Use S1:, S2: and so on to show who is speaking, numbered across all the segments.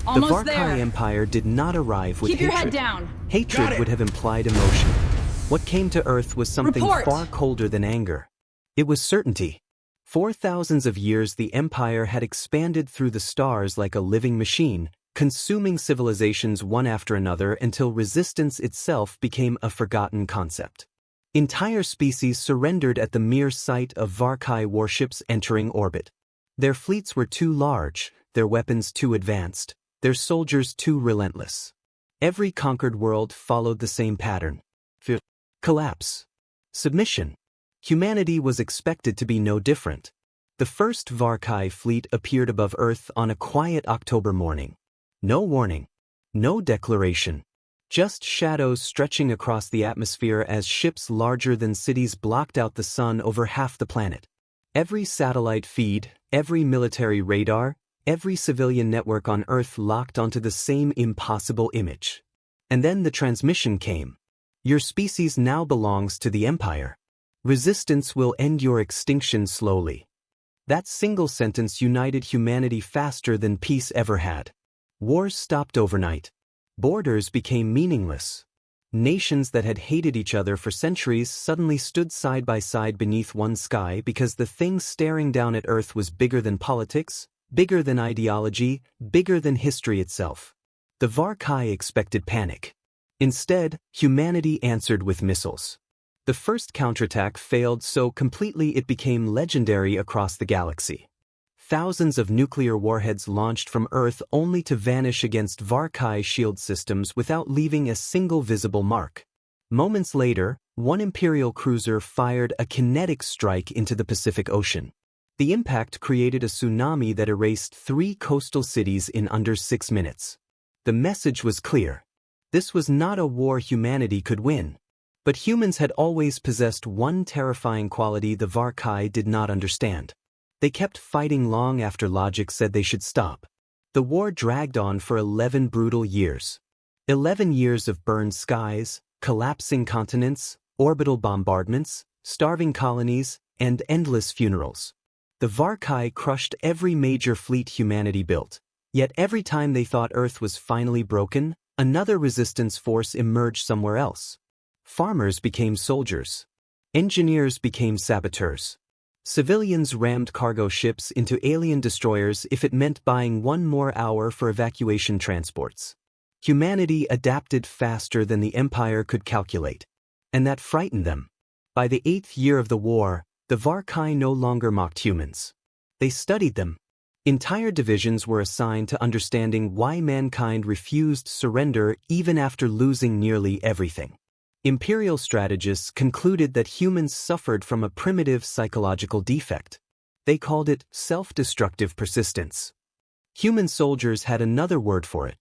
S1: The
S2: Almost
S1: Varkai
S2: there.
S1: Empire did not arrive with
S2: Keep your head
S1: hatred.
S2: down.
S1: Hatred would have implied emotion. What came to Earth was something
S2: Report.
S1: far colder than anger. It was certainty. For thousands of years the Empire had expanded through the stars like a living machine, consuming civilizations one after another until resistance itself became a forgotten concept. Entire species surrendered at the mere sight of Varkai warships entering orbit. Their fleets were too large, their weapons too advanced, their soldiers too relentless. Every conquered world followed the same pattern. Fear, collapse, submission. Humanity was expected to be no different. The first Varkai fleet appeared above Earth on a quiet October morning. No warning, no declaration. Just shadows stretching across the atmosphere as ships larger than cities blocked out the sun over half the planet. Every satellite feed, every military radar, every civilian network on Earth locked onto the same impossible image. And then the transmission came. Your species now belongs to the Empire. Resistance will end your extinction slowly. That single sentence united humanity faster than peace ever had. Wars stopped overnight. Borders became meaningless. Nations that had hated each other for centuries suddenly stood side by side beneath one sky because the thing staring down at Earth was bigger than politics, bigger than ideology, bigger than history itself. The Varkai expected panic. Instead, humanity answered with missiles. The first counterattack failed so completely it became legendary across the galaxy. Thousands of nuclear warheads launched from Earth only to vanish against Varkai shield systems without leaving a single visible mark. Moments later, one Imperial cruiser fired a kinetic strike into the Pacific Ocean. The impact created a tsunami that erased 3 coastal cities in under 6 minutes. The message was clear. This was not a war humanity could win. But humans had always possessed one terrifying quality the Varkai did not understand. They kept fighting long after logic said they should stop. The war dragged on for 11 brutal years. 11 years of burned skies, collapsing continents, orbital bombardments, starving colonies, and endless funerals. The Varkai crushed every major fleet humanity built. Yet every time they thought Earth was finally broken, another resistance force emerged somewhere else. Farmers became soldiers. Engineers became saboteurs. Civilians rammed cargo ships into alien destroyers if it meant buying 1 more hour for evacuation transports. Humanity adapted faster than the Empire could calculate. And that frightened them. By the 8th year of the war, the Varkai no longer mocked humans. They studied them. Entire divisions were assigned to understanding why mankind refused surrender even after losing nearly everything. Imperial strategists concluded that humans suffered from a primitive psychological defect. They called it self-destructive persistence. Human soldiers had another word for it.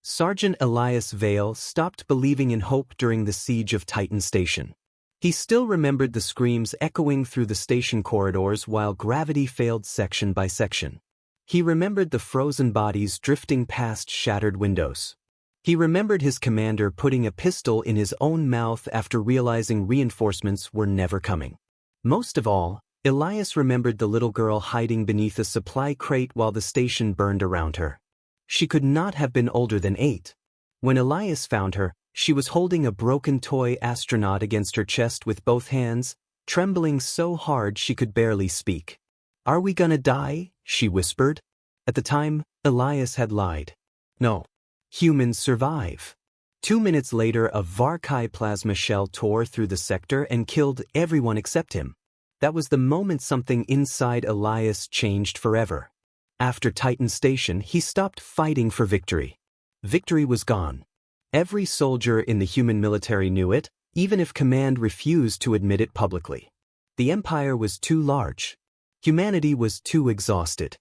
S1: Sergeant Elias Vale stopped believing in hope during the siege of Titan Station. He still remembered the screams echoing through the station corridors while gravity failed section by section. He remembered the frozen bodies drifting past shattered windows. He remembered his commander putting a pistol in his own mouth after realizing reinforcements were never coming. Most of all, Elias remembered the little girl hiding beneath a supply crate while the station burned around her. She could not have been older than 8. When Elias found her, she was holding a broken toy astronaut against her chest with both hands, trembling so hard she could barely speak. "Are we gonna die?" she whispered. At the time, Elias had lied. No. Humans survive. 2 minutes later, a Varkai plasma shell tore through the sector and killed everyone except him. That was the moment something inside Elias changed forever. After Titan Station, he stopped fighting for victory. Victory was gone. Every soldier in the human military knew it, even if command refused to admit it publicly. The Empire was too large. Humanity was too exhausted.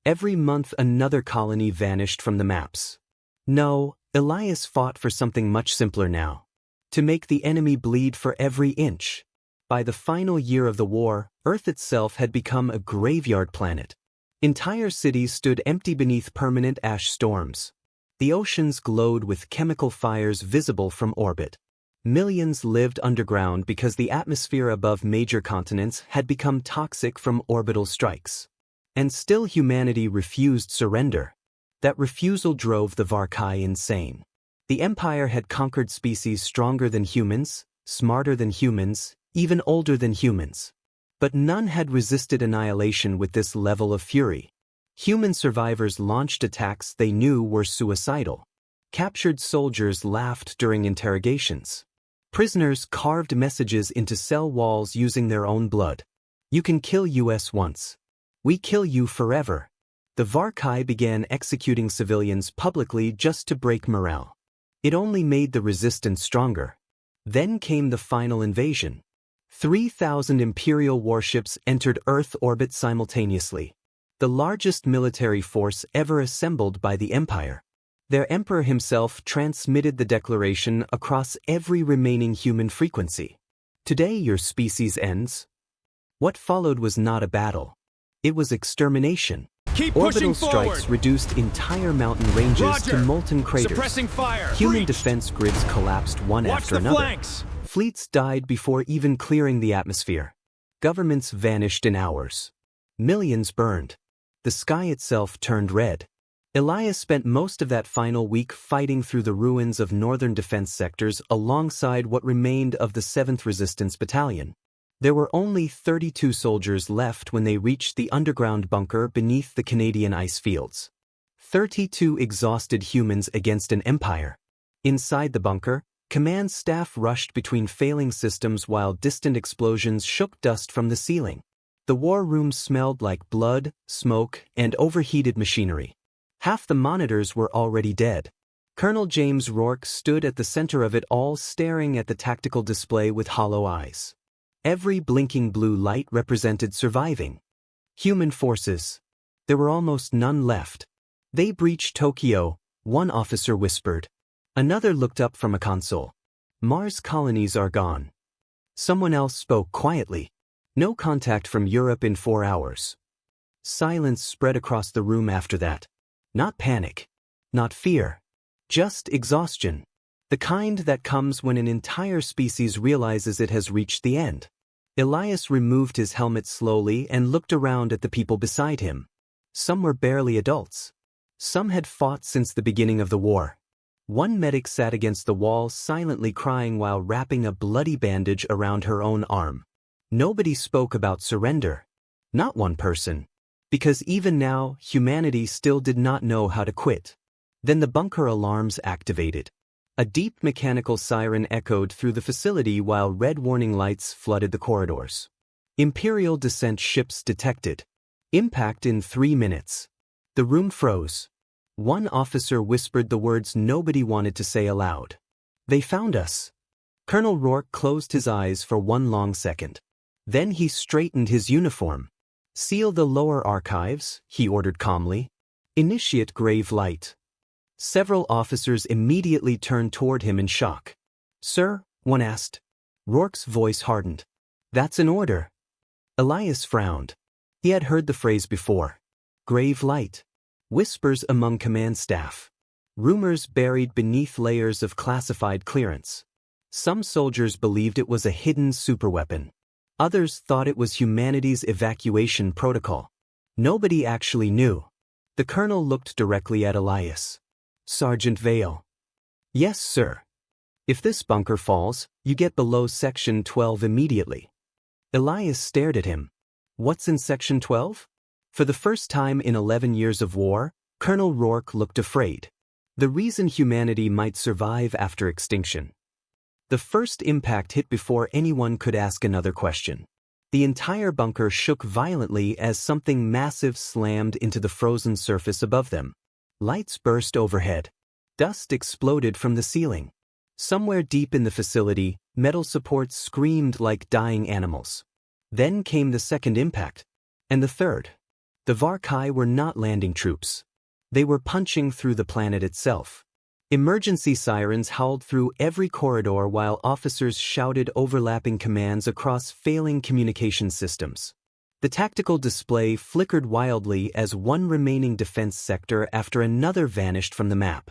S1: Every month another colony vanished from the maps. No, Elias fought for something much simpler now. To make the enemy bleed for every inch. By the final year of the war, Earth itself had become a graveyard planet. Entire cities stood empty beneath permanent ash storms. The oceans glowed with chemical fires visible from orbit. Millions lived underground because the atmosphere above major continents had become toxic from orbital strikes. And still humanity refused surrender. That refusal drove the Varkai insane. The Empire had conquered species stronger than humans, smarter than humans, even older than humans. But none had resisted annihilation with this level of fury. Human survivors launched attacks they knew were suicidal. Captured soldiers laughed during interrogations. Prisoners carved messages into cell walls using their own blood. "You can kill us once. We kill you forever." The Varkai began executing civilians publicly just to break morale. It only made the resistance stronger. Then came the final invasion. 3,000 Imperial warships entered Earth orbit simultaneously. The largest military force ever assembled by the Empire. Their emperor himself transmitted the declaration across every remaining human frequency. "Today your species ends." What followed was not a battle. It was extermination.
S2: Keep
S1: Orbital
S2: pushing forward.
S1: strikes reduced entire mountain ranges
S2: Roger.
S1: to molten craters.
S2: Suppressing fire.
S1: Human
S2: Breached.
S1: defense grids collapsed one
S2: Watch
S1: after
S2: the
S1: another.
S2: flanks.
S1: Fleets died before even clearing the atmosphere. Governments vanished in hours. Millions burned. The sky itself turned red. Elias spent most of that final week fighting through the ruins of northern defense sectors alongside what remained of the 7th Resistance Battalion. There were only 32 soldiers left when they reached the underground bunker beneath the Canadian ice fields. 32 exhausted humans against an empire. Inside the bunker, command staff rushed between failing systems while distant explosions shook dust from the ceiling. The war room smelled like blood, smoke, and overheated machinery. Half the monitors were already dead. Colonel James Rourke stood at the center of it all, staring at the tactical display with hollow eyes. Every blinking blue light represented surviving human forces. There were almost none left. "They breached Tokyo," one officer whispered. Another looked up from a console. "Mars colonies are gone." Someone else spoke quietly. "No contact from Europe in 4 hours." Silence spread across the room after that. Not panic. Not fear. Just exhaustion. The kind that comes when an entire species realizes it has reached the end. Elias removed his helmet slowly and looked around at the people beside him. Some were barely adults. Some had fought since the beginning of the war. One medic sat against the wall silently crying while wrapping a bloody bandage around her own arm. Nobody spoke about surrender. Not one person. Because even now, humanity still did not know how to quit. Then the bunker alarms activated. A deep mechanical siren echoed through the facility while red warning lights flooded the corridors. Imperial descent ships detected. Impact in 3 minutes. The room froze. One officer whispered the words nobody wanted to say aloud. "They found us." Colonel Rourke closed his eyes for one long second. Then he straightened his uniform. "Seal the lower archives," he ordered calmly. "Initiate grave light." Several officers immediately turned toward him in shock. "Sir?" one asked. Rourke's voice hardened. "That's an order." Elias frowned. He had heard the phrase before. Grave light. Whispers among command staff. Rumors buried beneath layers of classified clearance. Some soldiers believed it was a hidden superweapon. Others thought it was humanity's evacuation protocol. Nobody actually knew. The colonel looked directly at Elias. "Sergeant Vale." "Yes, sir. If this bunker falls, you get below Section 12 immediately." Elias stared at him. "What's in Section 12? For the first time in 11 years of war, Colonel Rourke looked afraid. The reason humanity might survive after extinction. The first impact hit before anyone could ask another question. The entire bunker shook violently as something massive slammed into the frozen surface above them. Lights burst overhead. Dust exploded from the ceiling. Somewhere deep in the facility, metal supports screamed like dying animals. Then came the second impact. And the third. The Varkai were not landing troops. They were punching through the planet itself. Emergency sirens howled through every corridor while officers shouted overlapping commands across failing communication systems. The tactical display flickered wildly as one remaining defense sector after another vanished from the map.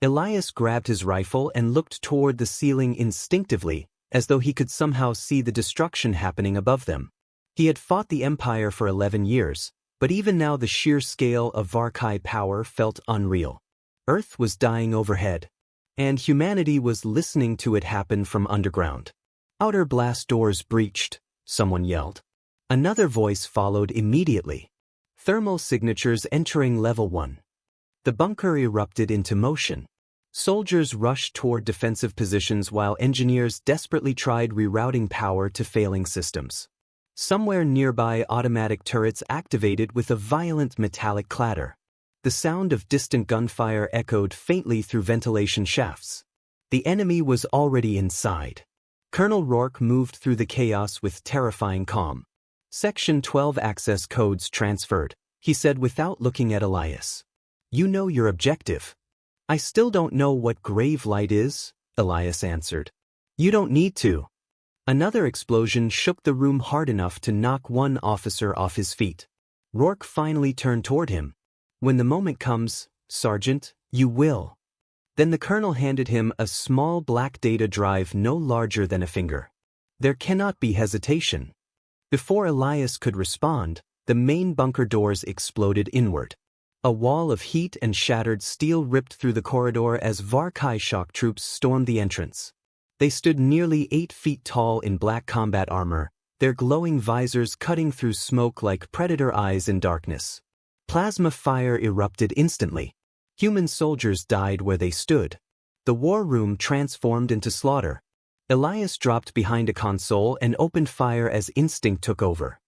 S1: Elias grabbed his rifle and looked toward the ceiling instinctively, as though he could somehow see the destruction happening above them. He had fought the Empire for 11 years, But even now the sheer scale of Varkai power felt unreal. Earth was dying overhead, and humanity was listening to it happen from underground. Outer blast doors breached, someone yelled. Another voice followed immediately. Thermal signatures entering level 1. The bunker erupted into motion. Soldiers rushed toward defensive positions while engineers desperately tried rerouting power to failing systems. Somewhere nearby, automatic turrets activated with a violent metallic clatter. The sound of distant gunfire echoed faintly through ventilation shafts. The enemy was already inside. Colonel Rourke moved through the chaos with terrifying calm. Section 12 access codes transferred, he said without looking at Elias. You know your objective. I still don't know what grave light is, Elias answered. You don't need to. Another explosion shook the room hard enough to knock one officer off his feet. Rourke finally turned toward him. When the moment comes, Sergeant, you will. Then the colonel handed him a small black data drive no larger than a finger. There cannot be hesitation. Before Elias could respond, the main bunker doors exploded inward. A wall of heat and shattered steel ripped through the corridor as Varkai shock troops stormed the entrance. They stood nearly 8 feet tall in black combat armor, their glowing visors cutting through smoke like predator eyes in darkness. Plasma fire erupted instantly. Human soldiers died where they stood. The war room transformed into slaughter. Elias dropped behind a console and opened fire as instinct took over.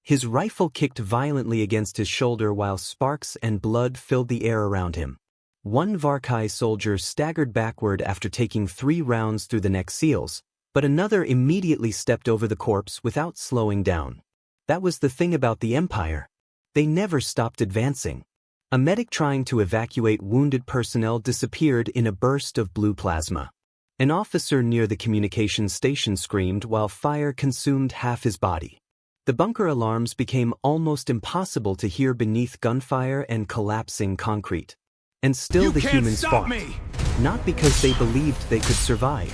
S1: His rifle kicked violently against his shoulder while sparks and blood filled the air around him. One Varkai soldier staggered backward after taking 3 rounds through the neck seals, but another immediately stepped over the corpse without slowing down. That was the thing about the Empire. They never stopped advancing. A medic trying to evacuate wounded personnel disappeared in a burst of blue plasma. An officer near the communications station screamed while fire consumed half his body. The bunker alarms became almost impossible to hear beneath gunfire and collapsing concrete. And still the humans fought. Not because they believed they could survive,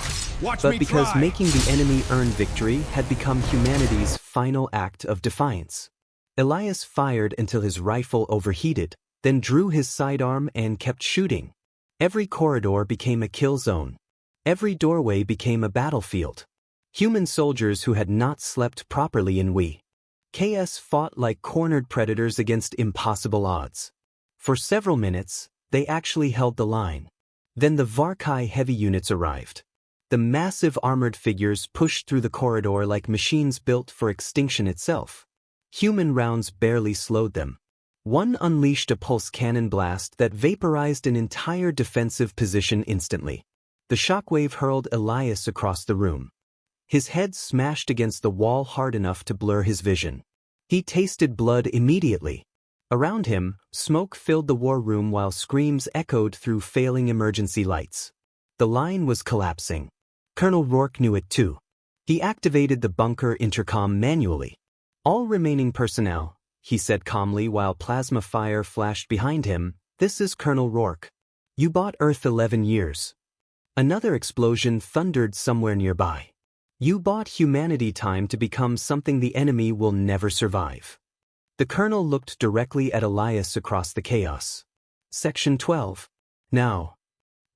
S1: but because making the enemy earn victory had become humanity's final act of defiance. Elias fired until his rifle overheated, then drew his sidearm and kept shooting. Every corridor became a kill zone. Every doorway became a battlefield. Human soldiers who had not slept properly in KS fought like cornered predators against impossible odds. For several minutes, they actually held the line. Then the Varkai heavy units arrived. The massive armored figures pushed through the corridor like machines built for extinction itself. Human rounds barely slowed them. One unleashed a pulse cannon blast that vaporized an entire defensive position instantly. The shockwave hurled Elias across the room. His head smashed against the wall hard enough to blur his vision. He tasted blood immediately. Around him, smoke filled the war room while screams echoed through failing emergency lights. The line was collapsing. Colonel Rourke knew it too. He activated the bunker intercom manually. All remaining personnel, he said calmly while plasma fire flashed behind him, this is Colonel Rourke. You bought Earth 11 years. Another explosion thundered somewhere nearby. You bought humanity time to become something the enemy will never survive. The colonel looked directly at Elias across the chaos. Section 12. Now.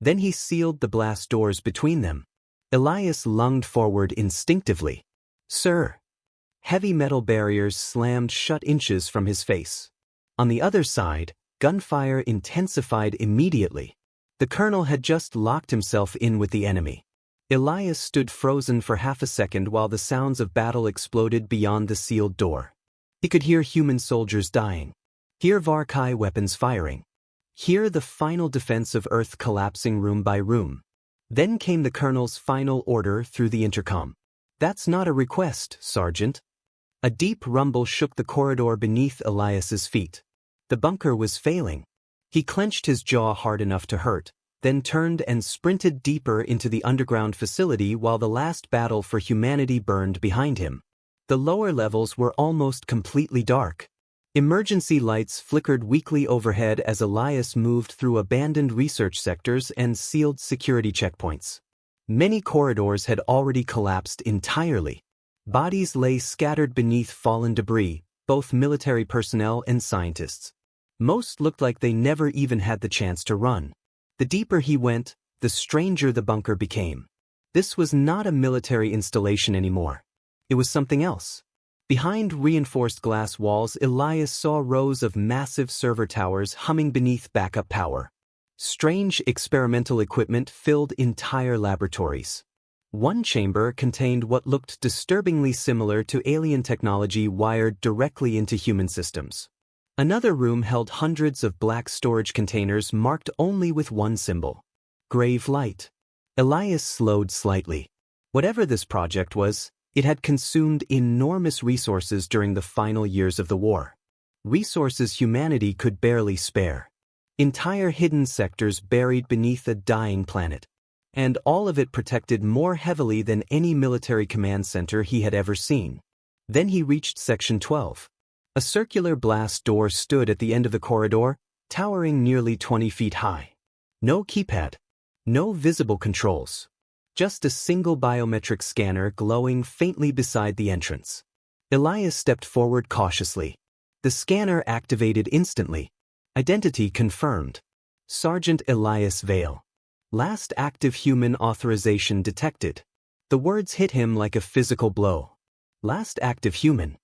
S1: Then he sealed the blast doors between them. Elias lunged forward instinctively. Sir. Heavy metal barriers slammed shut inches from his face. On the other side, gunfire intensified immediately. The colonel had just locked himself in with the enemy. Elias stood frozen for half a second while the sounds of battle exploded beyond the sealed door. He could hear human soldiers dying. Hear Varkai weapons firing. Hear the final defense of Earth collapsing room by room. Then came the colonel's final order through the intercom. That's not a request, Sergeant. A deep rumble shook the corridor beneath Elias's feet. The bunker was failing. He clenched his jaw hard enough to hurt, then turned and sprinted deeper into the underground facility while the last battle for humanity burned behind him. The lower levels were almost completely dark. Emergency lights flickered weakly overhead as Elias moved through abandoned research sectors and sealed security checkpoints. Many corridors had already collapsed entirely. Bodies lay scattered beneath fallen debris, both military personnel and scientists. Most looked like they never even had the chance to run. The deeper he went, the stranger the bunker became. This was not a military installation anymore. It was something else. Behind reinforced glass walls, Elias saw rows of massive server towers humming beneath backup power. Strange experimental equipment filled entire laboratories. One chamber contained what looked disturbingly similar to alien technology wired directly into human systems. Another room held hundreds of black storage containers marked only with one symbol: Grave Light. Elias slowed slightly. Whatever this project was, it had consumed enormous resources during the final years of the war. Resources humanity could barely spare. Entire hidden sectors buried beneath a dying planet. And all of it protected more heavily than any military command center he had ever seen. Then he reached Section 12. A circular blast door stood at the end of the corridor, towering nearly 20 feet high. No keypad. No visible controls. Just a single biometric scanner glowing faintly beside the entrance. Elias stepped forward cautiously. The scanner activated instantly. Identity confirmed. Sergeant Elias Vale. Last active human authorization detected. The words hit him like a physical blow. Last active human.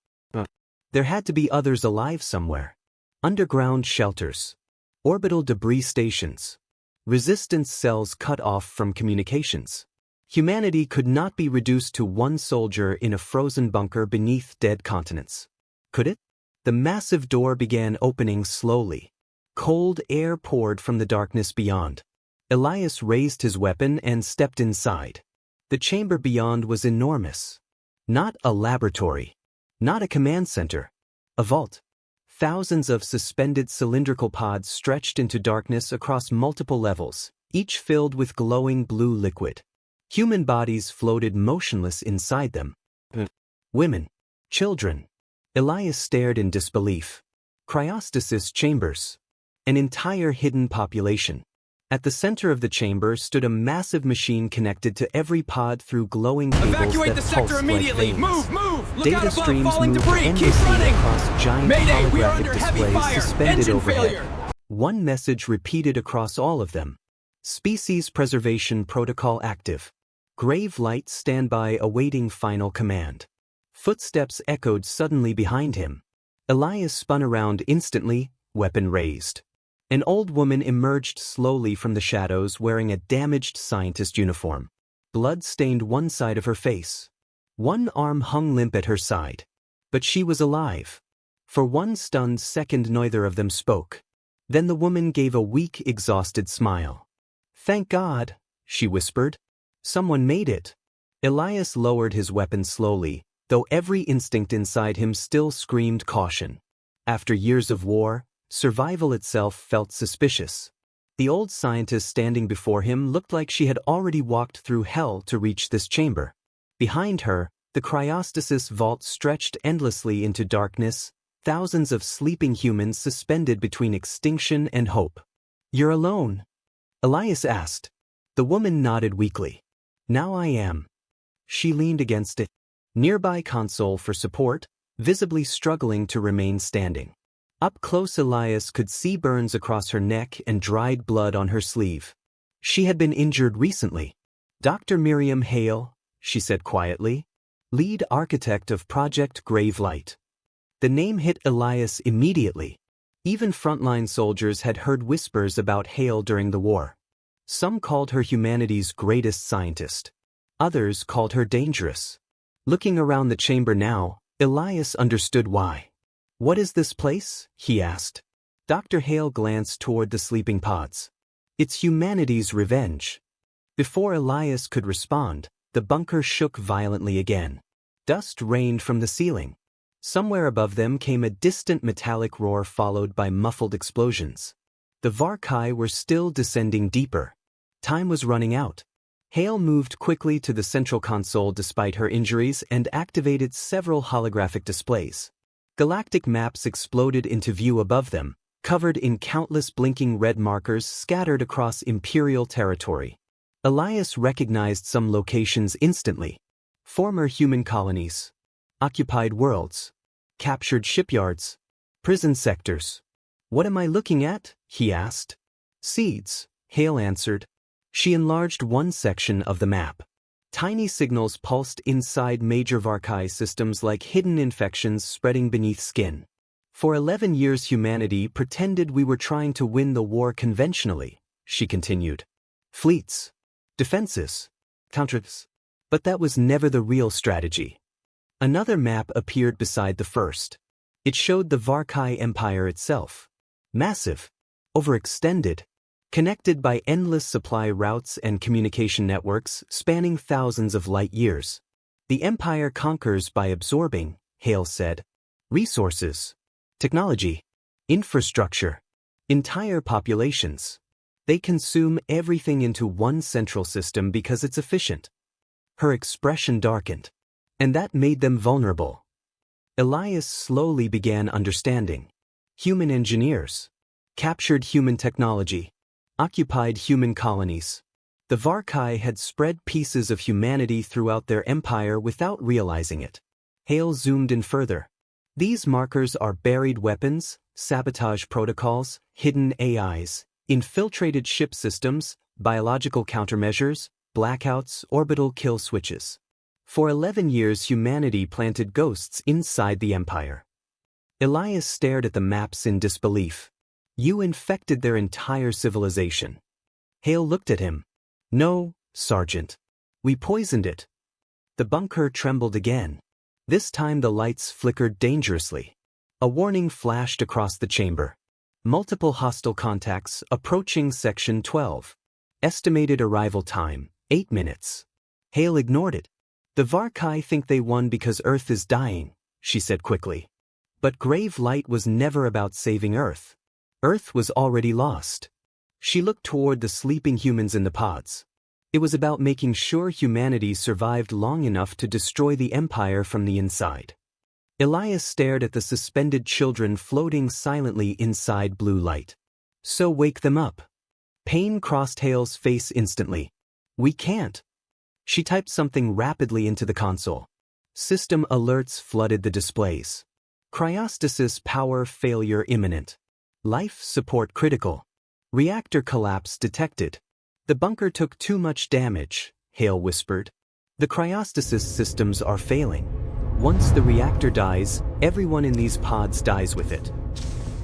S1: There had to be others alive somewhere. Underground shelters. Orbital debris stations. Resistance cells cut off from communications. Humanity could not be reduced to one soldier in a frozen bunker beneath dead continents. Could it? The massive door began opening slowly. Cold air poured from the darkness beyond. Elias raised his weapon and stepped inside. The chamber beyond was enormous. Not a laboratory. Not a command center. A vault. Thousands of suspended cylindrical pods stretched into darkness across multiple levels, each filled with glowing blue liquid. Human bodies floated motionless inside them. Women. Children. Elias stared in disbelief. Cryostasis chambers. An entire hidden population. At the center of the chamber stood a massive machine connected to every pod through glowing cables
S2: Evacuate
S1: that
S2: the sector
S1: pulsed
S2: immediately!
S1: like veins.
S2: Move! Look
S1: Data
S2: out above
S1: streams
S2: falling
S1: moved
S2: debris! Keep
S1: endlessly
S2: running!
S1: across giant
S2: Mayday, we are
S1: holographic
S2: under heavy
S1: displays
S2: fire!
S1: suspended
S2: Engine
S1: overhead.
S2: failure!
S1: One message repeated across all of them. Species Preservation Protocol active. Grave Light standby awaiting final command. Footsteps echoed suddenly behind him. Elias spun around instantly, weapon raised. An old woman emerged slowly from the shadows wearing a damaged scientist uniform. Blood stained one side of her face. One arm hung limp at her side. But she was alive. For one stunned second neither of them spoke. Then the woman gave a weak, exhausted smile. "Thank God," she whispered. "Someone made it." Elias lowered his weapon slowly, though every instinct inside him still screamed caution. After years of war, survival itself felt suspicious. The old scientist standing before him looked like she had already walked through hell to reach this chamber. Behind her, the cryostasis vault stretched endlessly into darkness, thousands of sleeping humans suspended between extinction and hope. "You're alone?" Elias asked. The woman nodded weakly. "Now I am." She leaned against a nearby console for support, visibly struggling to remain standing. Up close, Elias could see burns across her neck and dried blood on her sleeve. She had been injured recently. "Dr. Miriam Hale," she said quietly, "lead architect of Project Grave Light." The name hit Elias immediately. Even frontline soldiers had heard whispers about Hale during the war. Some called her humanity's greatest scientist. Others called her dangerous. Looking around the chamber now, Elias understood why. "What is this place?" he asked. Dr. Hale glanced toward the sleeping pods. "It's humanity's revenge." Before Elias could respond, the bunker shook violently again. Dust rained from the ceiling. Somewhere above them came a distant metallic roar followed by muffled explosions. The Varkai were still descending deeper. Time was running out. Hale moved quickly to the central console despite her injuries and activated several holographic displays. Galactic maps exploded into view above them, covered in countless blinking red markers scattered across Imperial territory. Elias recognized some locations instantly. Former human colonies. Occupied worlds. captured shipyards, prison sectors. What am I looking at? He asked. Seeds, Hale answered. She enlarged one section of the map. Tiny signals pulsed inside major Varkai systems like hidden infections spreading beneath skin. For 11 years humanity pretended we were trying to win the war conventionally, she continued. Fleets, defenses, counters. But that was never the real strategy. Another map appeared beside the first. It showed the Varkai Empire itself. Massive, overextended, connected by endless supply routes and communication networks spanning thousands of light years. The empire conquers by absorbing, Hale said, resources, technology, infrastructure, entire populations. They consume everything into one central system because it's efficient. Her expression darkened. And that made them vulnerable. Elias slowly began understanding. Human engineers captured human technology, occupied human colonies. The Varkai had spread pieces of humanity throughout their empire without realizing it. Hale zoomed in further. These markers are buried weapons, sabotage protocols, hidden AIs, infiltrated ship systems, biological countermeasures, blackouts, orbital kill switches. For 11 years humanity planted ghosts inside the empire. Elias stared at the maps in disbelief. You infected their entire civilization. Hale looked at him. No, Sergeant. We poisoned it. The bunker trembled again. This time the lights flickered dangerously. A warning flashed across the chamber. Multiple hostile contacts approaching Section 12. Estimated arrival time, 8 minutes. Hale ignored it. The Varkai think they won because Earth is dying, she said quickly. But Grave Light was never about saving Earth. Earth was already lost. She looked toward the sleeping humans in the pods. It was about making sure humanity survived long enough to destroy the Empire from the inside. Elias stared at the suspended children floating silently inside blue light. So wake them up. Pain crossed Hale's face instantly. We can't. She typed something rapidly into the console. System alerts flooded the displays. Cryostasis power failure imminent. Life support critical. Reactor collapse detected. The bunker took too much damage, Hale whispered. The cryostasis systems are failing. Once the reactor dies, everyone in these pods dies with it.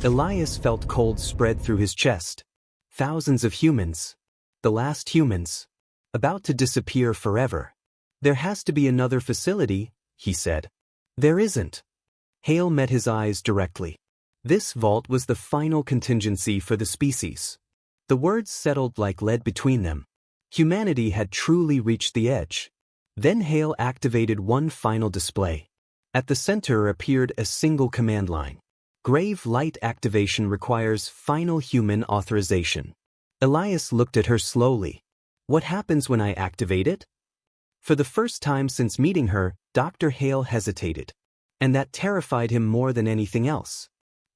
S1: Elias felt cold spread through his chest. Thousands of humans. The last humans. About to disappear forever. There has to be another facility, he said. There isn't. Hale met his eyes directly. This vault was the final contingency for the species. The words settled like lead between them. Humanity had truly reached the edge. Then Hale activated one final display. At the center appeared a single command line. Grave Light activation requires final human authorization. Elias looked at her slowly. What happens when I activate it? For the first time since meeting her, Dr. Hale hesitated. And that terrified him more than anything else.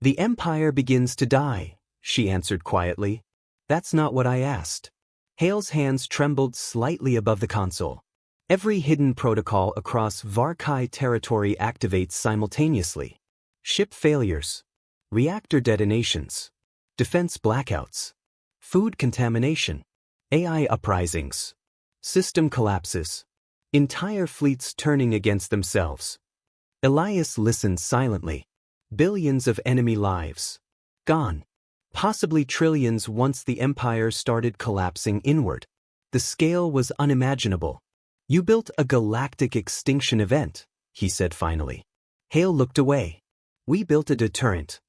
S1: The Empire begins to die, she answered quietly. That's not what I asked. Hale's hands trembled slightly above the console. Every hidden protocol across Varkai territory activates simultaneously. Ship failures. Reactor detonations. Defense blackouts. Food contamination. AI uprisings. System collapses. Entire fleets turning against themselves. Elias listened silently. Billions of enemy lives. Gone. Possibly trillions once the Empire started collapsing inward. The scale was unimaginable. You built a galactic extinction event, he said finally. Hale looked away. We built a deterrent.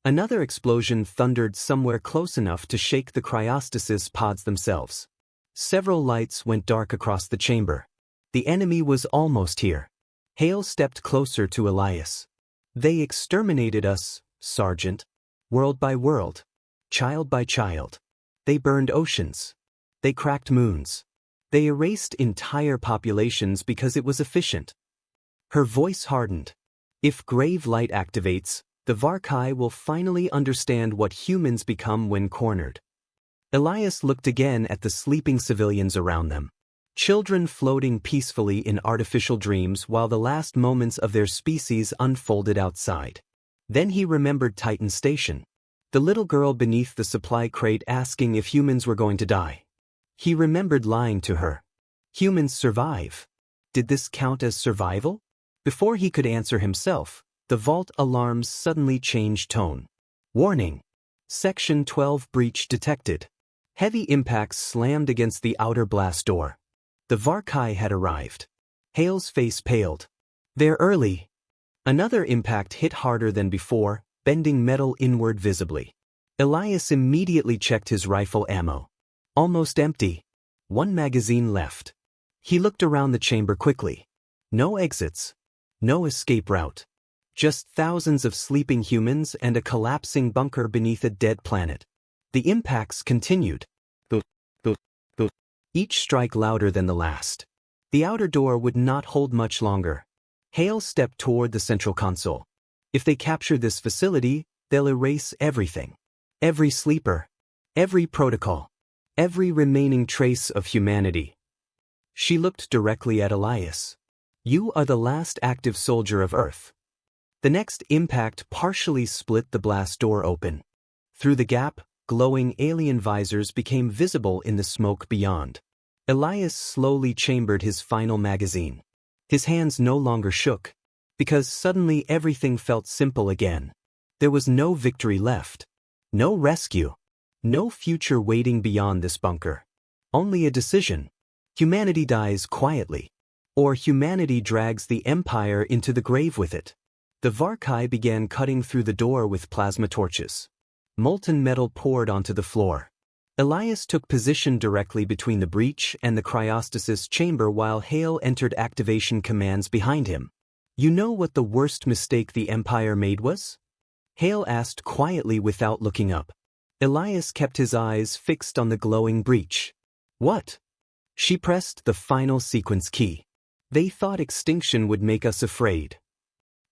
S1: Another explosion thundered somewhere close enough to shake the cryostasis pods themselves. Several lights went dark across the chamber. The enemy was almost here. Hale stepped closer to Elias. They exterminated us, Sergeant. World by world. Child by child. They burned oceans. They cracked moons. They erased entire populations because it was efficient. Her voice hardened. If Grave Light activates, the Varkai will finally understand what humans become when cornered. Elias looked again at the sleeping civilians around them. Children floating peacefully in artificial dreams while the last moments of their species unfolded outside. Then he remembered Titan Station. The little girl beneath the supply crate asking if humans were going to die. He remembered lying to her. Humans survive. Did this count as survival? Before he could answer himself, the vault alarms suddenly changed tone. Warning! Section 12 breach detected. Heavy impacts slammed against the outer blast door. The Varkai had arrived. Hale's face paled. They're early. Another impact hit harder than before, bending metal inward visibly. Elias immediately checked his rifle ammo. Almost empty. One magazine left. He looked around the chamber quickly. No exits. No escape route. Just thousands of sleeping humans and a collapsing bunker beneath a dead planet. The impacts continued. Each strike louder than the last. The outer door would not hold much longer. Hale stepped toward the central console. If they capture this facility, they'll erase everything. Every sleeper. Every protocol. Every remaining trace of humanity. She looked directly at Elias. You are the last active soldier of Earth. The next impact partially split the blast door open. Through the gap, glowing alien visors became visible in the smoke beyond. Elias slowly chambered his final magazine. His hands no longer shook, because suddenly everything felt simple again. There was no victory left. No rescue. No future waiting beyond this bunker. Only a decision. Humanity dies quietly. Or humanity drags the Empire into the grave with it. The Varkai began cutting through the door with plasma torches. Molten metal poured onto the floor. Elias took position directly between the breach and the cryostasis chamber while Hale entered activation commands behind him. You know what the worst mistake the Empire made was? Hale asked quietly without looking up. Elias kept his eyes fixed on the glowing breach. What? She pressed the final sequence key. They thought extinction would make us afraid.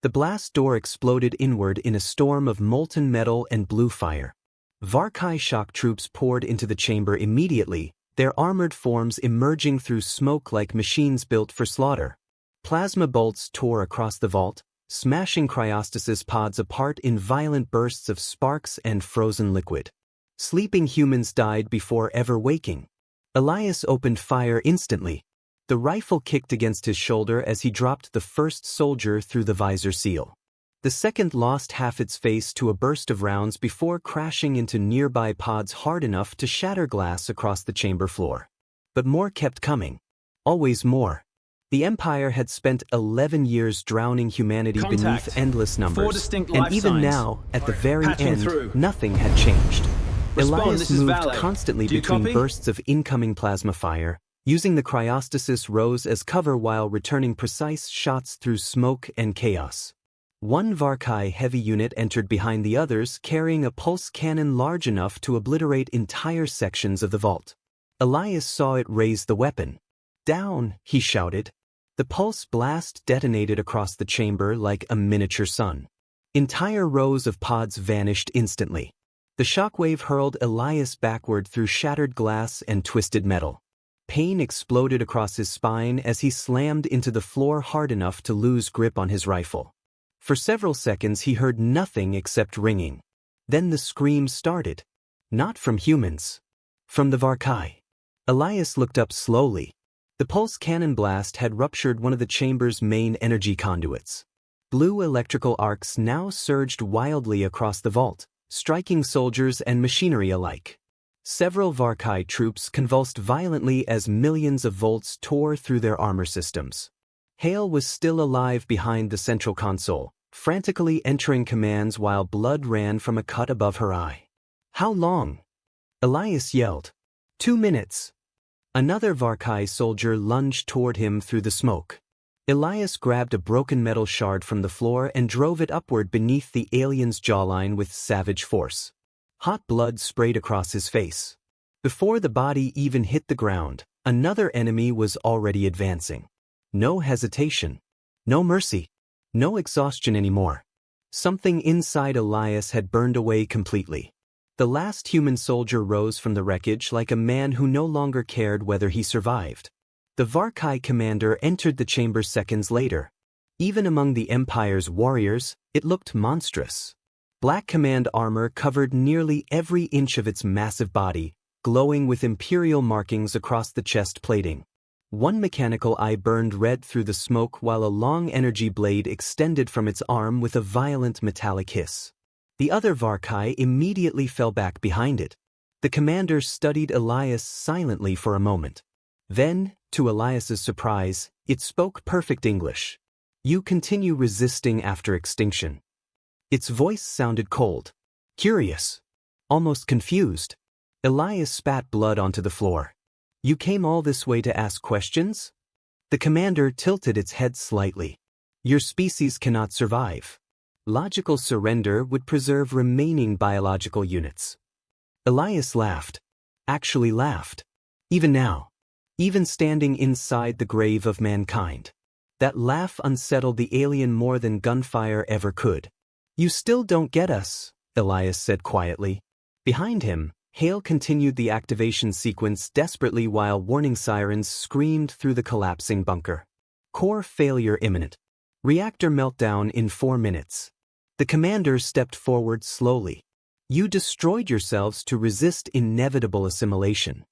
S1: The blast door exploded inward in a storm of molten metal and blue fire. Varkai shock troops poured into the chamber immediately, their armored forms emerging through smoke like machines built for slaughter. Plasma bolts tore across the vault, smashing cryostasis pods apart in violent bursts of sparks and frozen liquid. Sleeping humans died before ever waking. Elias opened fire instantly. The rifle kicked against his shoulder as he dropped the first soldier through the visor seal. The second lost half its face to a burst of rounds before crashing into nearby pods hard enough to shatter glass across the chamber floor. But more kept coming. Always more. The Empire had spent 11 years drowning humanity beneath endless numbers, and even now, at the very end, nothing had changed. Elias moved constantly between bursts of incoming plasma fire, using the cryostasis rose as cover while returning precise shots through smoke and chaos. One Varkai heavy unit entered behind the others carrying a pulse cannon large enough to obliterate entire sections of the vault. Elias saw it raise the weapon. Down, he shouted. The pulse blast detonated across the chamber like a miniature sun. Entire rows of pods vanished instantly. The shockwave hurled Elias backward through shattered glass and twisted metal. Pain exploded across his spine as he slammed into the floor hard enough to lose grip on his rifle. For several seconds he heard nothing except ringing. Then the screams started. Not from humans. From the Varkai. Elias looked up slowly. The pulse cannon blast had ruptured one of the chamber's main energy conduits. Blue electrical arcs now surged wildly across the vault, striking soldiers and machinery alike. Several Varkai troops convulsed violently as millions of volts tore through their armor systems. Hale was still alive behind the central console, frantically entering commands while blood ran from a cut above her eye. How long? Elias yelled. 2 minutes. Another Varkai soldier lunged toward him through the smoke. Elias grabbed a broken metal shard from the floor and drove it upward beneath the alien's jawline with savage force. Hot blood sprayed across his face. Before the body even hit the ground, another enemy was already advancing. No hesitation. No mercy. No exhaustion anymore. Something inside Elias had burned away completely. The last human soldier rose from the wreckage like a man who no longer cared whether he survived. The Varkai commander entered the chamber seconds later. Even among the Empire's warriors, it looked monstrous. Black command armor covered nearly every inch of its massive body, glowing with imperial markings across the chest plating. One mechanical eye burned red through the smoke while a long energy blade extended from its arm with a violent metallic hiss. The other Varkai immediately fell back behind it. The commander studied Elias silently for a moment. Then, to Elias's surprise, it spoke perfect English. "You continue resisting after extinction." Its voice sounded cold, curious, almost confused. Elias spat blood onto the floor. "You came all this way to ask questions?" The commander tilted its head slightly. "Your species cannot survive. Logical surrender would preserve remaining biological units." Elias laughed. Actually laughed. Even now. Even standing inside the grave of mankind. That laugh unsettled the alien more than gunfire ever could. "You still don't get us," Elias said quietly. Behind him, Hale continued the activation sequence desperately while warning sirens screamed through the collapsing bunker. "Core failure imminent. Reactor meltdown in 4 minutes." The commander stepped forward slowly. "You destroyed yourselves to resist inevitable assimilation."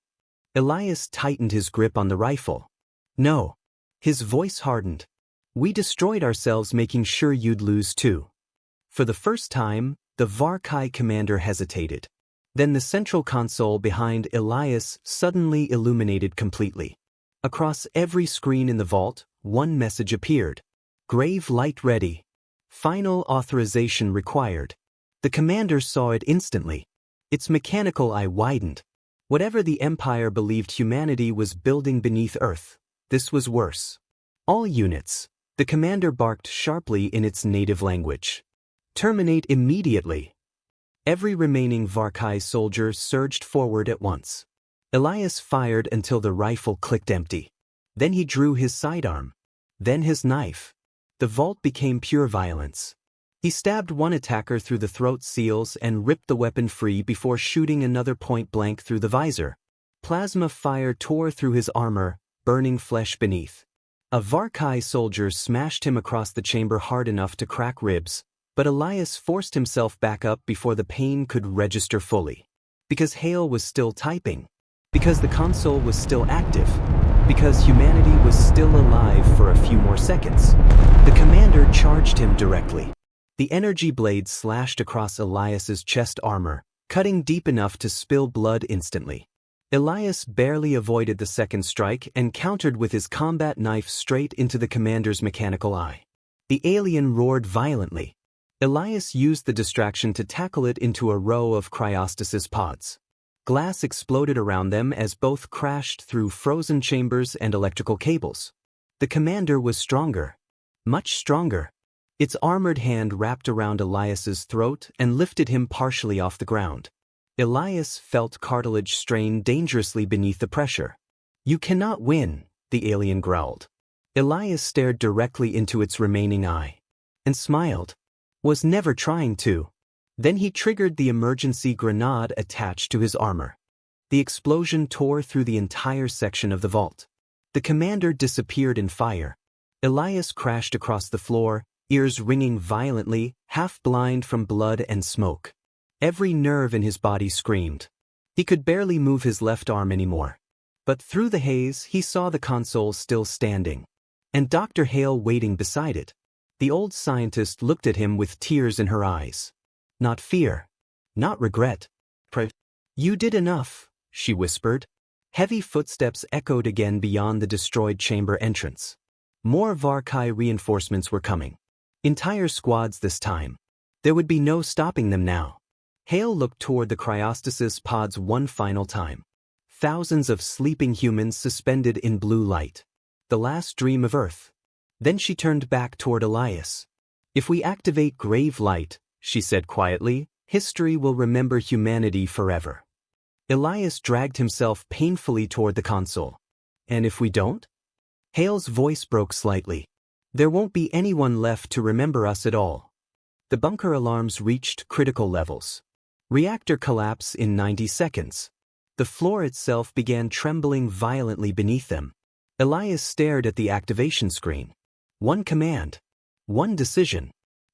S1: Elias tightened his grip on the rifle. "No." His voice hardened. "We destroyed ourselves making sure you'd lose too." For the first time, the Varkai commander hesitated. Then the central console behind Elias suddenly illuminated completely. Across every screen in the vault, one message appeared. "Grave light ready. Final authorization required." The commander saw it instantly. Its mechanical eye widened. Whatever the Empire believed humanity was building beneath Earth, this was worse. "All units," the commander barked sharply in its native language. "Terminate immediately." Every remaining Varkai soldier surged forward at once. Elias fired until the rifle clicked empty. Then he drew his sidearm. Then his knife. The vault became pure violence. He stabbed one attacker through the throat seals and ripped the weapon free before shooting another point blank through the visor. Plasma fire tore through his armor, burning flesh beneath. A Varkai soldier smashed him across the chamber hard enough to crack ribs, but Elias forced himself back up before the pain could register fully. Because Hale was still typing. Because the console was still active. Because humanity was still alive for a few more seconds. The commander charged him directly. The energy blade slashed across Elias's chest armor, cutting deep enough to spill blood instantly. Elias barely avoided the second strike and countered with his combat knife straight into the commander's mechanical eye. The alien roared violently. Elias used the distraction to tackle it into a row of cryostasis pods. Glass exploded around them as both crashed through frozen chambers and electrical cables. The commander was stronger. Much stronger. Its armored hand wrapped around Elias's throat and lifted him partially off the ground. Elias felt cartilage strain dangerously beneath the pressure. "You cannot win," the alien growled. Elias stared directly into its remaining eye. And smiled. Was never trying to. Then he triggered the emergency grenade attached to his armor. The explosion tore through the entire section of the vault. The commander disappeared in fire. Elias crashed across the floor, ears ringing violently, half blind from blood and smoke. Every nerve in his body screamed. He could barely move his left arm anymore. But through the haze, he saw the console still standing. And Dr. Hale waiting beside it. The old scientist looked at him with tears in her eyes. Not fear. Not regret. "You did enough," she whispered. Heavy footsteps echoed again beyond the destroyed chamber entrance. More Varkai reinforcements were coming. Entire squads this time. There would be no stopping them now. Hale looked toward the cryostasis pods one final time. Thousands of sleeping humans suspended in blue light. The last dream of Earth. Then she turned back toward Elias. "If we activate grave light," she said quietly, "history will remember humanity forever." Elias dragged himself painfully toward the console. "And if we don't?" Hale's voice broke slightly. "There won't be anyone left to remember us at all." The bunker alarms reached critical levels. Reactor collapse in 90 seconds. The floor itself began trembling violently beneath them. Elias stared at the activation screen. One command, one decision,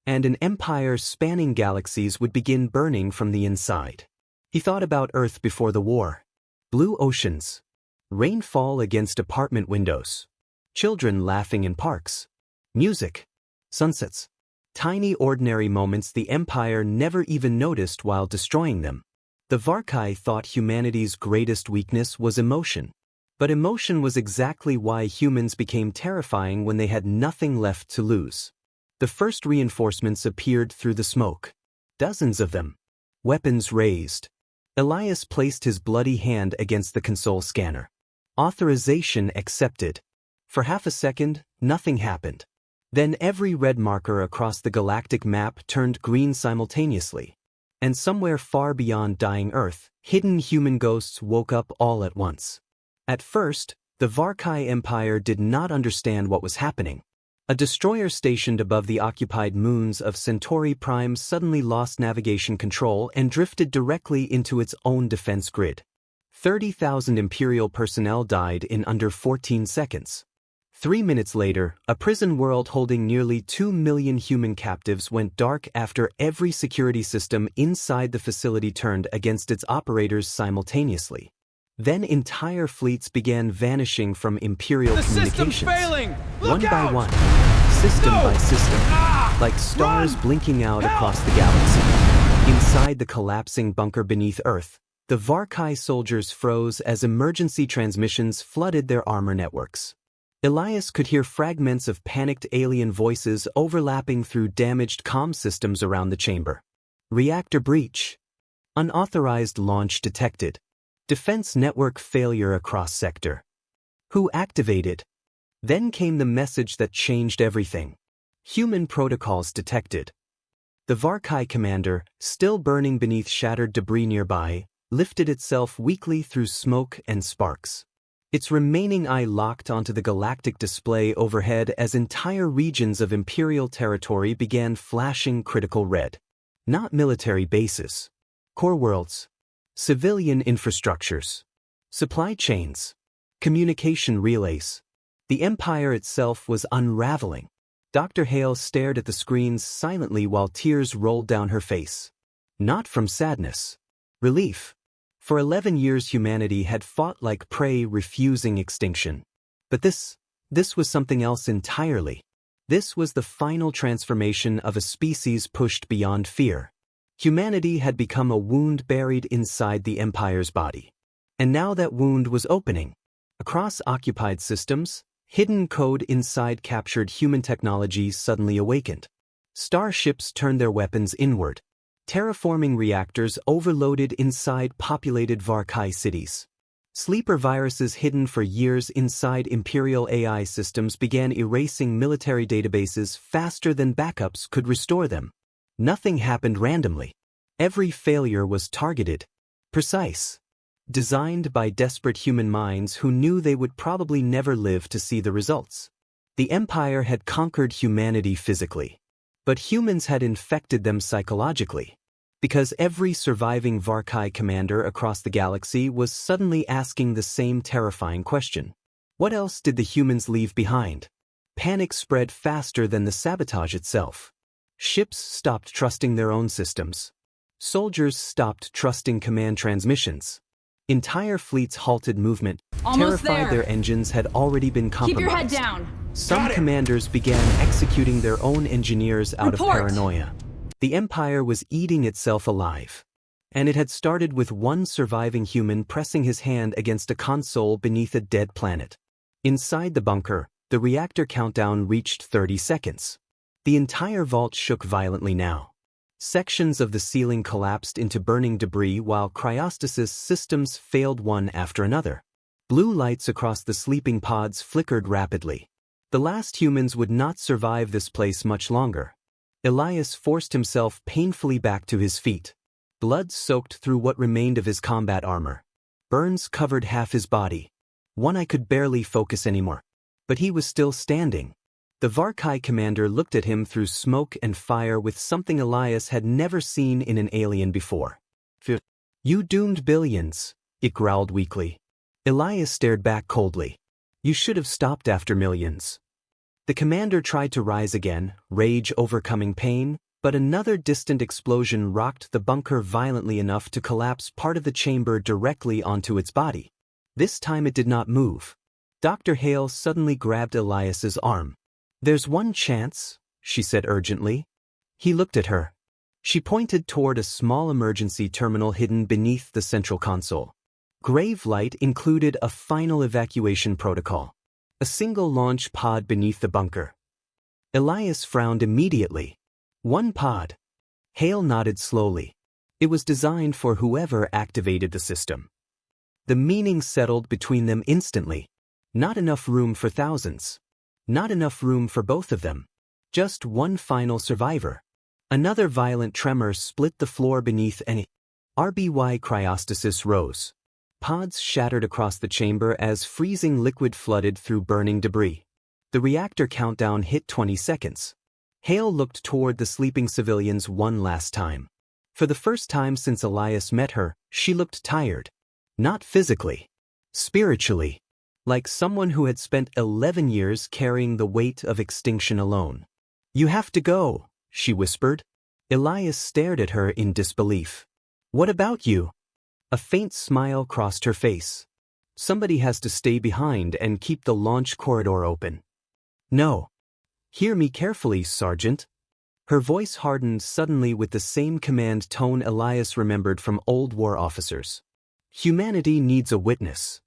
S1: and an empire spanning galaxies would begin burning from the inside. He thought about Earth before the war. Blue oceans, rainfall against apartment windows, children laughing in parks, music, sunsets, tiny ordinary moments the Empire never even noticed while destroying them. The Varkai thought humanity's greatest weakness was emotion. But emotion was exactly why humans became terrifying when they had nothing left to lose. The first reinforcements appeared through the smoke. Dozens of them. Weapons raised. Elias placed his bloody hand against the console scanner. Authorization accepted. For half a second, nothing happened. Then every red marker across the galactic map turned green simultaneously. And somewhere far beyond dying Earth, hidden human ghosts woke up all at once. At first, the Varkai Empire did not understand what was happening. A destroyer stationed above the occupied moons of Centauri Prime suddenly lost navigation control and drifted directly into its own defense grid. 30,000 Imperial personnel died in under 14 seconds. 3 minutes later, a prison world holding nearly 2 million human captives went dark after every security system inside the facility turned against its operators simultaneously. Then entire fleets began vanishing from Imperial communications.
S2: System's failing!
S1: One by one, system by system, like stars blinking out across the galaxy. Inside the collapsing bunker beneath Earth, the Varkai soldiers froze as emergency transmissions flooded their armor networks. Elias could hear fragments of panicked alien voices overlapping through damaged comm systems around the chamber. Reactor breach. Unauthorized launch detected. Defense network failure across sector. Who activated? Then came the message that changed everything. Human protocols detected. The Varkai commander, still burning beneath shattered debris nearby, lifted itself weakly through smoke and sparks. Its remaining eye locked onto the galactic display overhead as entire regions of Imperial territory began flashing critical red. Not military bases. Core worlds. Civilian infrastructures. Supply chains. Communication relays. The Empire itself was unraveling. Dr. Hale stared at the screens silently while tears rolled down her face. Not from sadness. Relief. For 11 years humanity had fought like prey refusing extinction. But this was something else entirely. This was the final transformation of a species pushed beyond fear. Humanity had become a wound buried inside the Empire's body. And now that wound was opening. Across occupied systems, hidden code inside captured human technology suddenly awakened. Starships turned their weapons inward. Terraforming reactors overloaded inside populated Varkai cities. Sleeper viruses hidden for years inside Imperial AI systems began erasing military databases faster than backups could restore them. Nothing happened randomly. Every failure was targeted, precise, designed by desperate human minds who knew they would probably never live to see the results. The Empire had conquered humanity physically, but humans had infected them psychologically, because every surviving Varkai commander across the galaxy was suddenly asking the same terrifying question. What else did the humans leave behind? Panic spread faster than the sabotage itself. Ships stopped trusting their own systems. Soldiers stopped trusting command transmissions. Entire fleets halted movement, terrified their engines had already been compromised.
S2: Keep your head down.
S1: Some commanders began executing their own engineers out of paranoia. The Empire was eating itself alive. And it had started with one surviving human pressing his hand against a console beneath a dead planet. Inside the bunker, the reactor countdown reached 30 seconds. The entire vault shook violently now. Sections of the ceiling collapsed into burning debris while cryostasis systems failed one after another. Blue lights across the sleeping pods flickered rapidly. The last humans would not survive this place much longer. Elias forced himself painfully back to his feet. Blood soaked through what remained of his combat armor. Burns covered half his body. One eye could barely focus anymore. But he was still standing. The Varkai commander looked at him through smoke and fire with something Elias had never seen in an alien before. "You doomed billions," it growled weakly. Elias stared back coldly. You should have stopped after millions. The commander tried to rise again, rage overcoming pain, but another distant explosion rocked the bunker violently enough to collapse part of the chamber directly onto its body. This time it did not move. Dr. Hale suddenly grabbed Elias's arm. "There's one chance," she said urgently. He looked at her. She pointed toward a small emergency terminal hidden beneath the central console. Grave light included a final evacuation protocol. A single launch pod beneath the bunker. Elias frowned immediately. One pod. Hale nodded slowly. It was designed for whoever activated the system. The meaning settled between them instantly. Not enough room for thousands. Not enough room for both of them. Just one final survivor. Another violent tremor split the floor beneath any. RBY cryostasis rose. Pods shattered across the chamber as freezing liquid flooded through burning debris. The reactor countdown hit 20 seconds. Hale looked toward the sleeping civilians one last time. For the first time since Elias met her, she looked tired. Not physically. Spiritually. Like someone who had spent 11 years carrying the weight of extinction alone. "You have to go," she whispered. Elias stared at her in disbelief. "What about you?" A faint smile crossed her face. "Somebody has to stay behind and keep the launch corridor open." "No. Hear me carefully, Sergeant." Her voice hardened suddenly with the same command tone Elias remembered from old war officers. "Humanity needs a witness."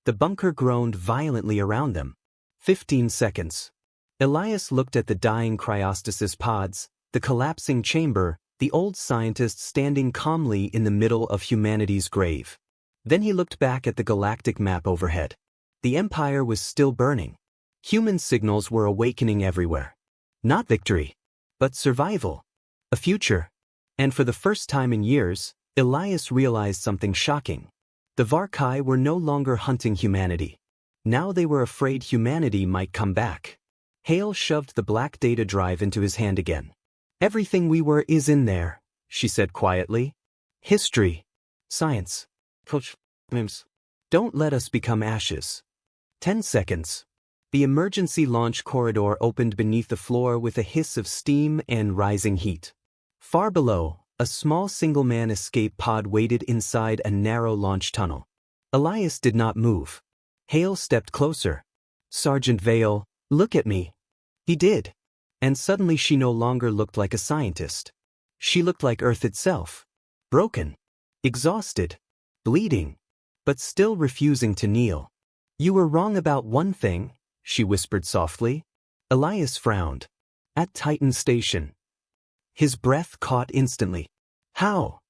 S1: The bunker groaned violently around them. 15 seconds. Elias looked at the dying cryostasis pods, the collapsing chamber, the old scientist standing calmly in the middle of humanity's grave. Then he looked back at the galactic map overhead. The Empire was still burning. Human signals were awakening everywhere. Not victory, but survival. A future. And for the first time in years, Elias realized something shocking. The Varkai were no longer hunting humanity. Now they were afraid humanity might come back. Hale shoved the black data drive into his hand again. "Everything we were is in there," she said quietly. "History. Science. Don't let us become ashes." 10 seconds. The emergency launch corridor opened beneath the floor with a hiss of steam and rising heat. Far below, a small single-man escape pod waited inside a narrow launch tunnel. Elias did not move. Hale stepped closer. "Sergeant Vale, look at me." He did. And suddenly she no longer looked like a scientist. She looked like Earth itself. Broken. Exhausted. Bleeding. But still refusing to kneel. "You were wrong about one thing," she whispered softly. Elias frowned. "At Titan Station." His breath caught instantly. "How?"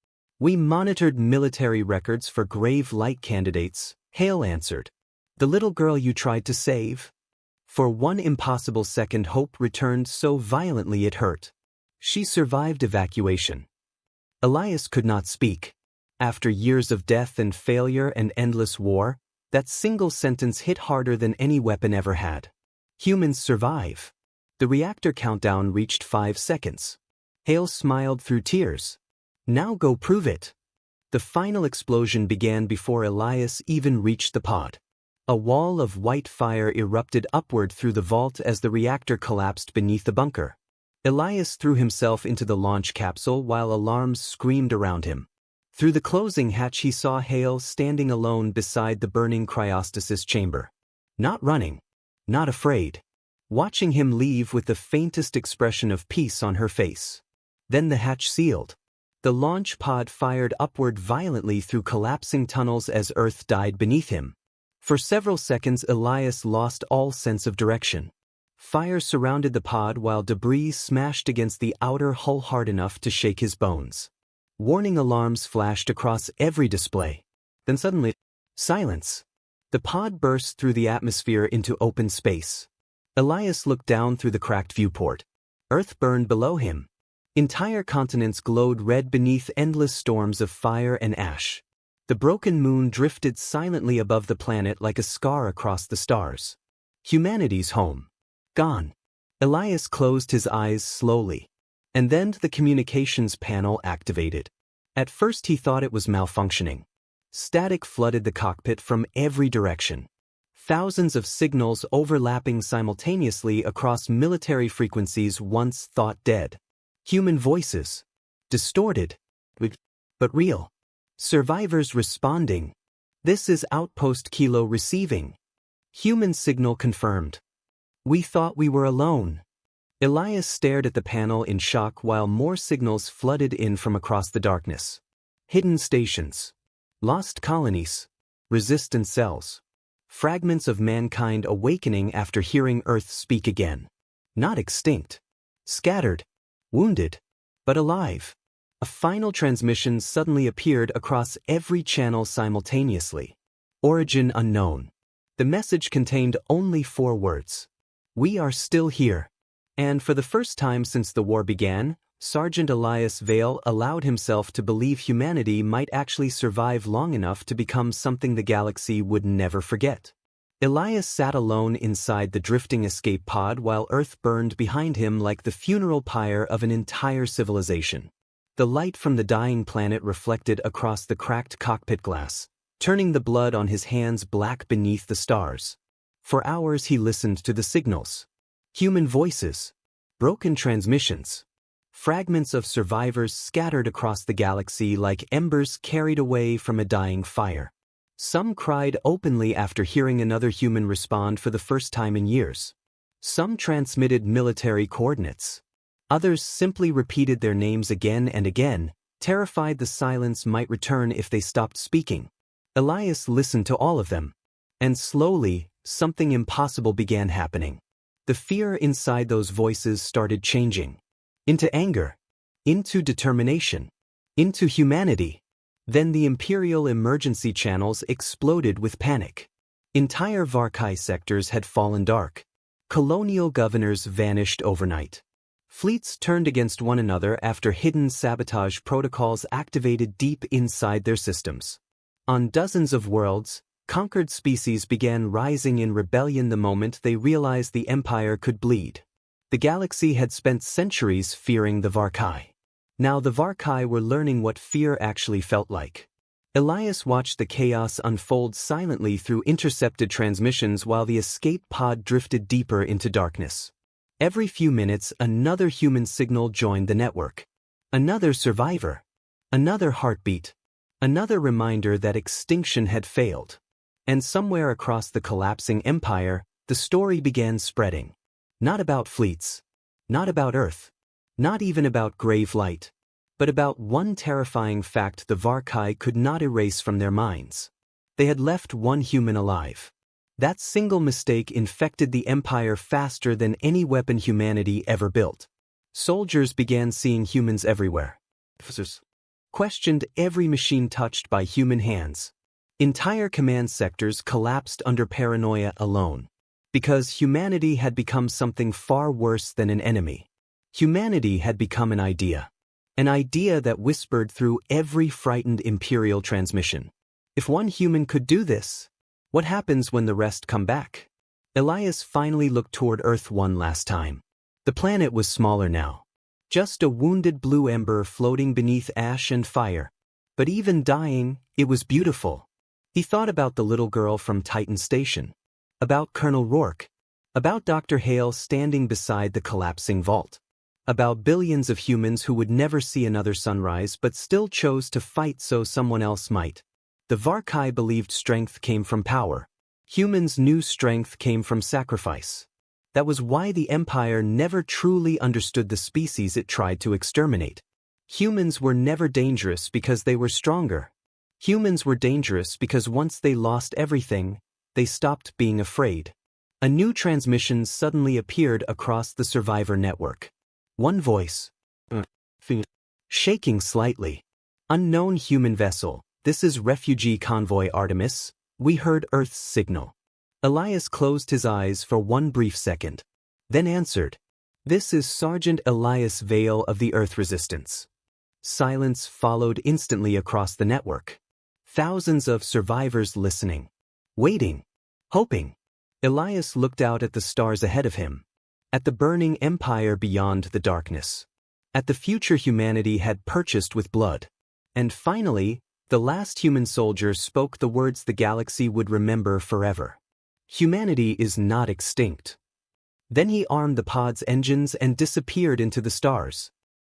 S1: "We monitored military records for grave light candidates," Hale answered. "The little girl you tried to save?" For one impossible second hope returned so violently it hurt. She survived evacuation. Elias could not speak. After years of death and failure and endless war, that single sentence hit harder than any weapon ever had. Humans survive. The reactor countdown reached 5 seconds. Hale smiled through tears. "Now go prove it." The final explosion began before Elias even reached the pod. A wall of white fire erupted upward through the vault as the reactor collapsed beneath the bunker. Elias threw himself into the launch capsule while alarms screamed around him. Through the closing hatch he saw Hale standing alone beside the burning cryostasis chamber. Not running. Not afraid. Watching him leave with the faintest expression of peace on her face. Then the hatch sealed. The launch pod fired upward violently through collapsing tunnels as Earth died beneath him. For several seconds Elias lost all sense of direction. Fire surrounded the pod while debris smashed against the outer hull hard enough to shake his bones. Warning alarms flashed across every display. Then suddenly, silence. The pod burst through the atmosphere into open space. Elias looked down through the cracked viewport. Earth burned below him. Entire continents glowed red beneath endless storms of fire and ash. The broken moon drifted silently above the planet like a scar across the stars. Humanity's home. Gone. Elias closed his eyes slowly. And then the communications panel activated. At first he thought it was malfunctioning. Static flooded the cockpit from every direction. thousands of signals overlapping simultaneously across military frequencies once thought dead. Human voices. Distorted. But real. Survivors responding. This is Outpost Kilo receiving. Human signal confirmed. We thought we were alone. Elias stared at the panel in shock while more signals flooded in from across the darkness. Hidden stations. Lost colonies. Resistant cells. Fragments of mankind awakening after hearing Earth speak again. Not extinct. Scattered. Wounded. But alive. A final transmission suddenly appeared across every channel simultaneously. Origin unknown. The message contained only 4 words. We are still here. And for the first time since the war began, Sergeant Elias Vale allowed himself to believe humanity might actually survive long enough to become something the galaxy would never forget. Elias sat alone inside the drifting escape pod while Earth burned behind him like the funeral pyre of an entire civilization. The light from the dying planet reflected across the cracked cockpit glass, turning the blood on his hands black beneath the stars. For hours he listened to the signals. Human voices. Broken transmissions. Fragments of survivors scattered across the galaxy like embers carried away from a dying fire. Some cried openly after hearing another human respond for the first time in years. Some transmitted military coordinates. Others simply repeated their names again and again, terrified the silence might return if they stopped speaking. Elias listened to all of them. And slowly, something impossible began happening. The fear inside those voices started changing. Into anger. Into determination. Into humanity. Then the Imperial emergency channels exploded with panic. Entire Varkai sectors had fallen dark. Colonial governors vanished overnight. Fleets turned against one another after hidden sabotage protocols activated deep inside their systems. On dozens of worlds, conquered species began rising in rebellion the moment they realized the Empire could bleed. The galaxy had spent centuries fearing the Varkai. Now the Varkai were learning what fear actually felt like. Elias watched the chaos unfold silently through intercepted transmissions while the escape pod drifted deeper into darkness. Every few minutes, another human signal joined the network. Another survivor. Another heartbeat. Another reminder that extinction had failed. And somewhere across the collapsing empire, the story began spreading. Not about fleets. Not about Earth. Not even about grave light. But about one terrifying fact the Varkai could not erase from their minds. They had left one human alive. That single mistake infected the Empire faster than any weapon humanity ever built. Soldiers began seeing humans everywhere. Officers questioned every machine touched by human hands. Entire command sectors collapsed under paranoia alone. Because humanity had become something far worse than an enemy. Humanity had become an idea. An idea that whispered through every frightened Imperial transmission. If one human could do this, what happens when the rest come back? Elias finally looked toward Earth one last time. The planet was smaller now. Just a wounded blue ember floating beneath ash and fire. But even dying, it was beautiful. He thought about the little girl from Titan Station. About Colonel Rourke. About Dr. Hale standing beside the collapsing vault. About billions of humans who would never see another sunrise but still chose to fight so someone else might. The Varkai believed strength came from power. Humans knew strength came from sacrifice. That was why the Empire never truly understood the species it tried to exterminate. Humans were never dangerous because they were stronger. Humans were dangerous because once they lost everything, they stopped being afraid. A new transmission suddenly appeared across the survivor network. One voice. Shaking slightly. Unknown human vessel. This is refugee convoy Artemis. We heard Earth's signal. Elias closed his eyes for one brief second. Then answered. This is Sergeant Elias Vale of the Earth Resistance. Silence followed instantly across the network. Thousands of survivors listening. Waiting. Hoping. Elias looked out at the stars ahead of him. At the burning empire beyond the darkness. At the future humanity had purchased with blood. And finally, the last human soldier spoke the words the galaxy would remember forever. Humanity is not extinct. Then he armed the pod's engines and disappeared into the stars.